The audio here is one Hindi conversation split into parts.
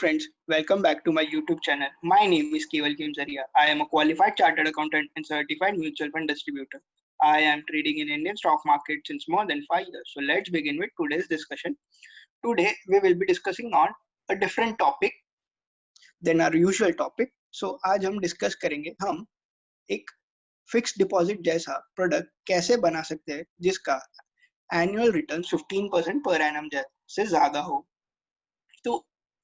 friends, welcome back to my YouTube channel. My name is Keval Kimzaria. I am a qualified chartered accountant and certified mutual fund distributor. I am trading in Indian stock market since more than 5 years. So let's begin with today's discussion. Today we will be discussing on a different topic than our usual topic. So आज हम डिस्कस करेंगे हम एक फिक्स्ड डिपॉजिट जैसा प्रोडक्ट कैसे बना सकते हैं जिसका एनुअल रिटर्न 15% पर एनम से ज्यादा हो। तो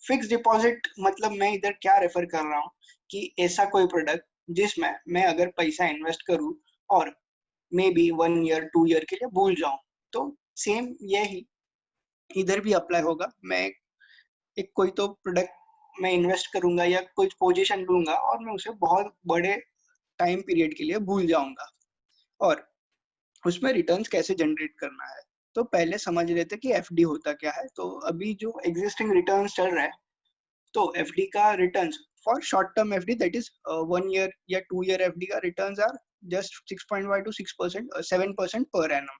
फिक्स डिपॉजिट मतलब मैं इधर क्या रेफर कर रहा हूँ कि ऐसा कोई प्रोडक्ट जिसमें मैं अगर पैसा इन्वेस्ट करूँ और मे बी 1 ईयर 2 ईयर के लिए भूल जाऊं, तो सेम यही इधर भी अप्लाई होगा। मैं एक कोई तो प्रोडक्ट मैं इन्वेस्ट करूंगा या कोई पोजीशन लूंगा और मैं उसे बहुत बड़े टाइम पीरियड के लिए भूल जाऊंगा और उसमें रिटर्न्स कैसे जनरेट करना है। तो पहले समझ लेते कि एफडी होता क्या है। तो अभी जो एग्जिस्टिंग रिटर्न्स चल रहा है, तो एफडी का returns for short term FD that is 1 year या 2 ईयर एफडी का returns are just 6.5 to 6% 7% per annum.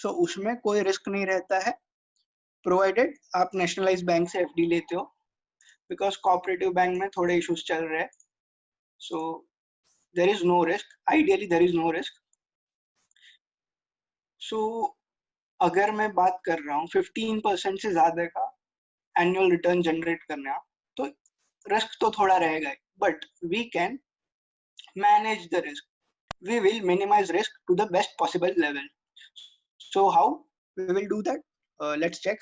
सो उसमें कोई रिस्क नहीं रहता है प्रोवाइडेड आप नेशनलाइज बैंक से एफडी लेते हो, बिकॉज कोऑपरेटिव बैंक में थोड़े इश्यूज चल रहे हैं। So there is no risk, ideally there is no risk. So अगर मैं बात कर रहा हूँ 15% से ज्यादा का एनुअल रिटर्न जनरेट करना, तो रिस्क तो थोड़ा रहेगा, but we can manage the risk. We will minimize risk to the best possible level. So how we will do that? Let's check.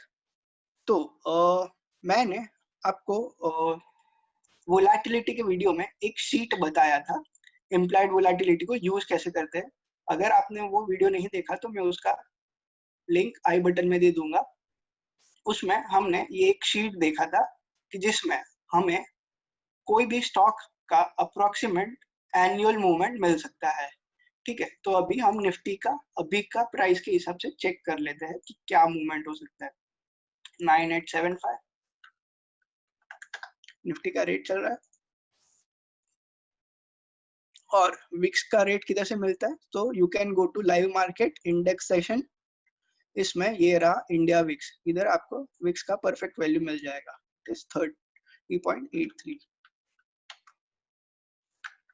तो मैंने आपको वोलेटिलिटी के वीडियो में एक शीट बताया था, इम्प्लाइड वोलेटिलिटी को यूज कैसे करते हैं। अगर आपने वो वीडियो नहीं देखा तो मैं उसका लिंक आई बटन में दे दूंगा। उसमें हमने ये एक शीट देखा था कि जिसमें हमें कोई भी स्टॉक का अप्रोक्सीमेट एनुअल मूवमेंट मिल सकता है। ठीक है, तो अभी हम निफ्टी का अभी का प्राइस के हिसाब से चेक कर लेते हैं कि क्या मूवमेंट हो सकता है। 9875 निफ्टी का रेट चल रहा है और विक्स का रेट किधर से मिलता है। तो you can go to live market index session, इसमें ये रहा इंडिया विक्स, इधर आपको विक्स का परफेक्ट वैल्यू मिल जाएगा। इस 30.83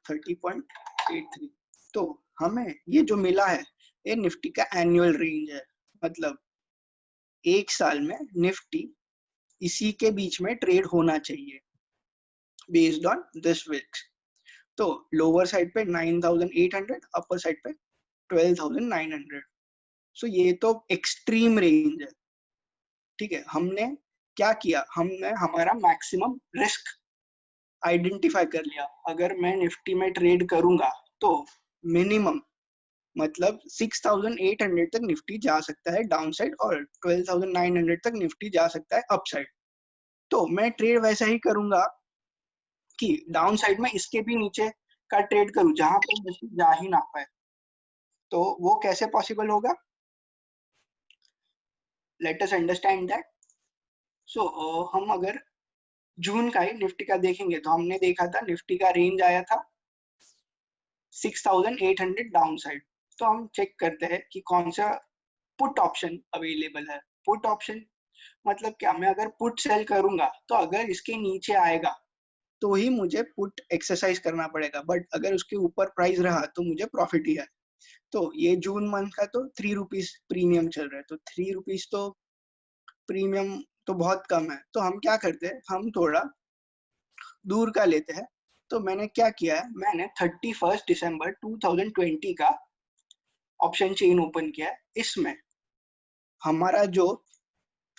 30.83। तो हमें ये जो मिला है ये निफ्टी का एनुअल रेंज है, मतलब एक साल में निफ्टी इसी के बीच में ट्रेड होना चाहिए बेस्ड ऑन दिस विक्स। तो लोअर साइड पे 9800, अपर साइड पे 12900। सो ये तो एक्सट्रीम रेंज है। ठीक है, हमने क्या किया, हमने हमारा मैक्सिमम रिस्क आइडेंटिफाई कर लिया। अगर मैं निफ्टी में ट्रेड करूंगा तो मिनिमम मतलब 6800 तक निफ्टी जा सकता है डाउन साइड और 12900 तक निफ्टी जा सकता है अप साइड। तो मैं ट्रेड वैसा ही करूंगा कि डाउन साइड में इसके भी नीचे का ट्रेड करूं जहां पे निफ्टी जा ही ना पाए। तो वो कैसे पॉसिबल होगा, लेट अस अंडरस्टैंड दैट। सो हम अगर जून का ही निफ्टी का देखेंगे तो हमने देखा था निफ्टी का रेंज आया था 6800 डाउन साइड। तो हम चेक करते हैं कि कौन सा पुट ऑप्शन अवेलेबल है। पुट ऑप्शन मतलब क्या, मैं अगर पुट सेल करूंगा तो अगर इसके नीचे आएगा तो ही मुझे पुट एक्सरसाइज करना पड़ेगा, बट अगर उसके ऊपर प्राइस रहा तो मुझे प्रॉफिट ही है। तो ये जून मंथ का तो 3 रुपीज प्रीमियम चल रहा है, तो 3 रुपीज तो प्रीमियम तो बहुत कम है। तो हम क्या करते हैं, हम थोड़ा दूर का लेते हैं। तो मैंने क्या किया है, मैंने 31 दिसंबर 2020 का ऑप्शन चेन ओपन किया है। इसमें हमारा जो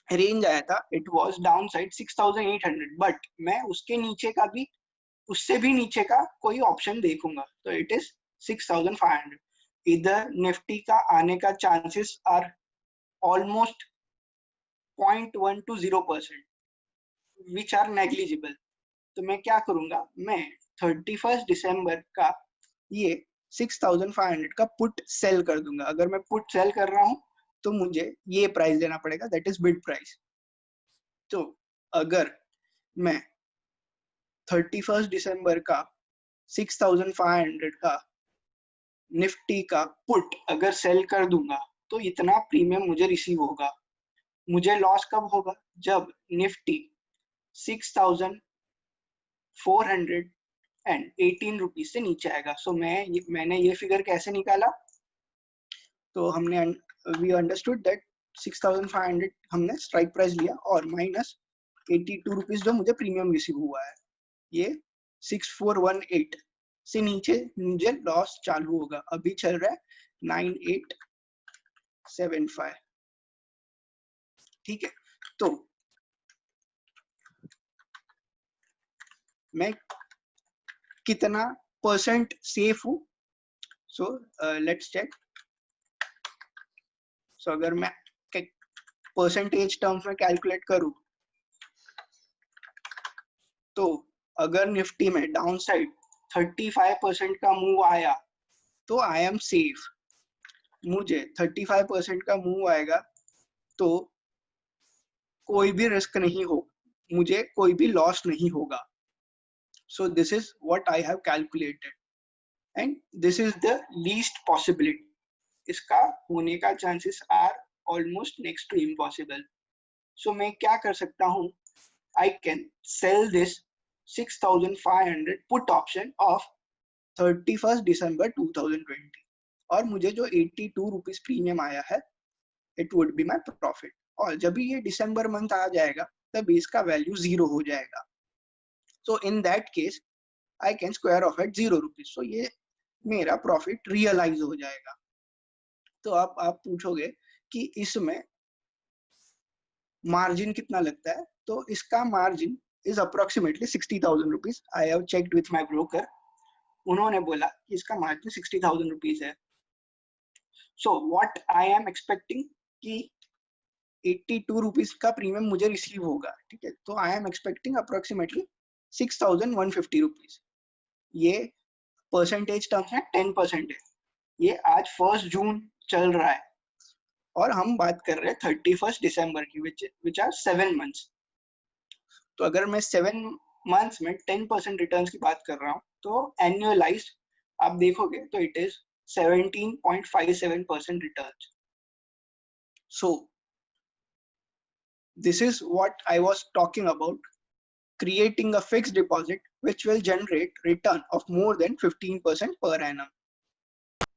रेंज आया था it was down side 6800, but मैं उसके नीचे का भी, उससे भी नीचे का कोई ऑप्शन देखूंगा तो इट इज 6500। इधर निफ्टी का आने का chances are almost 0.1 to 0%, which are negligible. तो मैं क्या करूंगा, मैं 31 दिसंबर का ये 6500 का पुट सेल कर दूंगा। अगर मैं पुट सेल कर रहा हूं तो मुझे ये प्राइस देना पड़ेगा, दैट इज बिड प्राइस। तो अगर मैं 31 दिसंबर का 6500 का निफ्टी का पुट अगर सेल कर दूंगा तो इतना प्रीमियम मुझे रिसीव होगा। मुझे लॉस कब होगा, जब निफ्टी 6,418 रुपीज से नीचे आएगा। सो मैंने ये फिगर कैसे निकाला, तो हमने वी अंडरस्टूड दैट 6,500 हमने स्ट्राइक प्राइस लिया और माइनस 82 रुपीज जो मुझे प्रीमियम रिसीव हुआ है, ये 6418 से नीचे मुझे लॉस चालू होगा। अभी चल रहा है 9875, ठीक है। तो मैं कितना परसेंट सेफ हूं, सो लेट्स चेक। सो अगर मैं परसेंटेज टर्म्स में कैलकुलेट करूं, तो अगर निफ्टी में डाउन साइड 35% का मूव आया तो आई एम सेफ। मुझे 35% का मूव आएगा तो कोई भी रिस्क नहीं हो, मुझे कोई भी लॉस नहीं होगा। So this is what I have calculated and this is the least possibility. इसका होने का chances are almost next to impossible. So मैं क्या कर सकता हूँ, I can sell this 6,500 put option of 31st December 2020 और मुझे जो 82 रुपीज प्रीमियम आया है, it would be my profit। और जब भी ये दिसंबर मंथ आ जाएगा तब इसका वैल्यू 0 हो जाएगा। So in that case I can square off at 0 rupees. So ये मेरा प्रॉफिट रियलाइज हो जाएगा। तो अब आप पूछोगे कि इसमें मार्जिन कितना लगता है, तो इसका margin is approximately 60,000 rupees. I have checked with my broker. उन्होंने बोला कि इसका मार्जिन 60,000 rupees है। So what I am expecting कि 82 रुपीज का प्रीमियम मुझे रिसीव होगा, ठीक है। तो I am expecting approximately 6,150 rupees. ये परसेंटेज टर्म्स में 10% है। ये आज 1 जून चल रहा है और हम बात कर रहे हैं 31 दिसंबर की, which are 7 months। तो अगर मैं 7 मंथ्स में 10% रिटर्न्स की बात कर रहा हूँ तो एनुअलाइज्ड आप देखोगे तो it is 17.57% returns. So this is what I was talking about, creating a fixed deposit which will generate return of more than 15% per annum.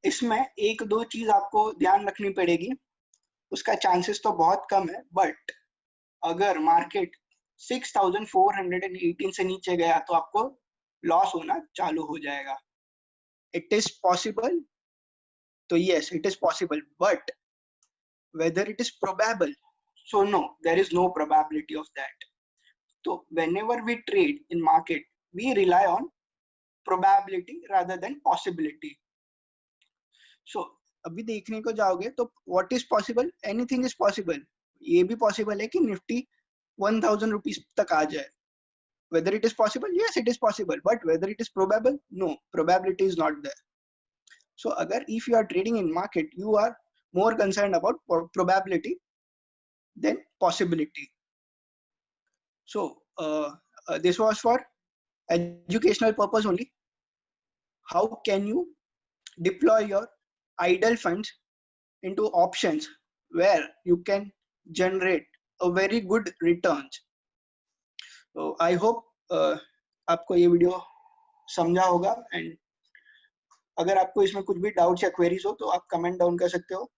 इसमें एक दो चीज आपको ध्यान रखनी पड़ेगी, उसका चांसेस तो बहुत कम है, बट अगर मार्केट 6,418 से नीचे गया तो आपको लॉस होना चालू हो जाएगा। इट इज पॉसिबल, तो yes it is possible, but whether it is probable, so no, there is no probability of that. तो whenever we trade in market we rely on probability rather than possibility. So अभी देखने को जाओगे तो what is possible, anything is possible. ये भी पॉसिबल है कि निफ्टी 1,000 रुपीज तक आ जाए। Whether it is possible, yes it is possible, but whether it is probable, no, probability is not there. So agar if you are trading in market, you are more concerned about probability than possibility. So this was for educational purpose only. How can you deploy your idle funds into options where you can generate a very good returns? तो आई होप आपको ये वीडियो समझा होगा, एंड अगर आपको इसमें कुछ भी डाउट्स या क्वेरीज हो तो आप कमेंट डाउन कर सकते हो।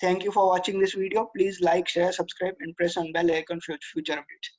Thank you for watching this video. Please like, share, subscribe and press on bell icon for future updates.